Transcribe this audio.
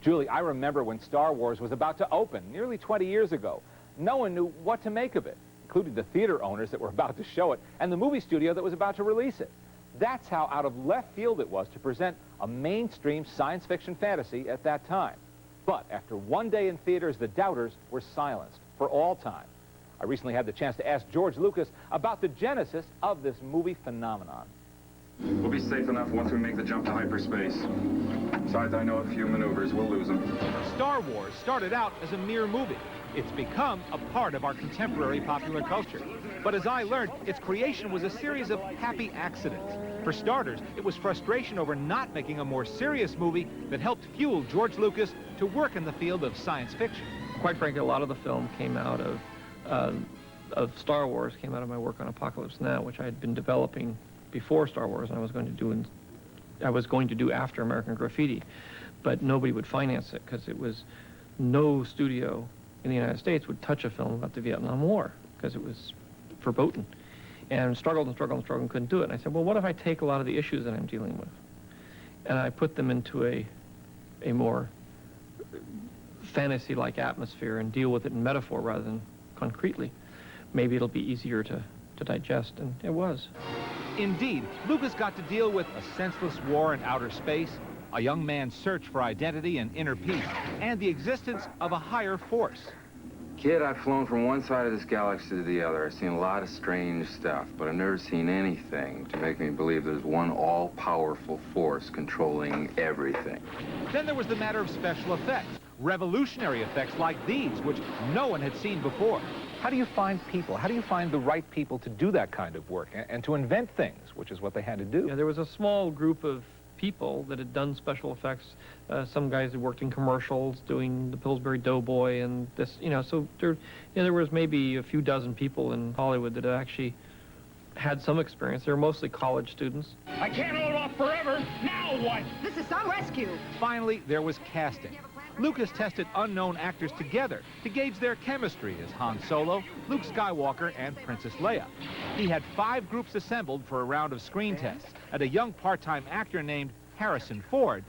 Julie, I remember when Star Wars was about to open nearly 20 years ago. No one knew what to make of it, including the theater owners that were about to show it and the movie studio that was about to release it. That's how out of left field it was to present a mainstream science fiction fantasy at that time. But after one day in theaters, the doubters were silenced for all time. I recently had the chance to ask George Lucas about the genesis of this movie phenomenon. We'll be safe enough once we make the jump to hyperspace. Besides, I know a few maneuvers. We'll lose them. Star Wars started out as a mere movie. It's become a part of our contemporary popular culture. But as I learned, its creation was a series of happy accidents. For starters, it was frustration over not making a more serious movie that helped fuel George Lucas to work in the field of science fiction. Quite frankly, a lot of the film came out of Star Wars, came out of my work on Apocalypse Now, which I had been developing before Star Wars, and I was going to do after American Graffiti, but nobody would finance it because it was no studio in the United States would touch a film about the Vietnam War because it was verboten, and struggled and struggled and struggled and couldn't do it. And I said, well, what if I take a lot of the issues that I'm dealing with and I put them into a more fantasy-like atmosphere and deal with it in metaphor rather than concretely? Maybe it'll be easier to digest, and it was. Indeed, Lucas got to deal with a senseless war in outer space, a young man's search for identity and inner peace, and the existence of a higher force. Kid, I've flown from one side of this galaxy to the other. I've seen a lot of strange stuff, but I've never seen anything to make me believe there's one all-powerful force controlling everything. Then there was the matter of special effects, revolutionary effects like these, which no one had seen before. How do you find people? How do you find the right people to do that kind of work and to invent things, which is what they had to do? Yeah, there was a small group of people that had done special effects. Some guys had worked in commercials doing the Pillsbury Doughboy and this, so there was maybe a few dozen people in Hollywood that had actually had some experience. They were mostly college students. I can't hold off forever. Now what? This is some rescue. Finally, there was casting. Lucas tested unknown actors together to gauge their chemistry as Han Solo, Luke Skywalker, and Princess Leia. He had 5 groups assembled for a round of screen tests, and a young part-time actor named Harrison Ford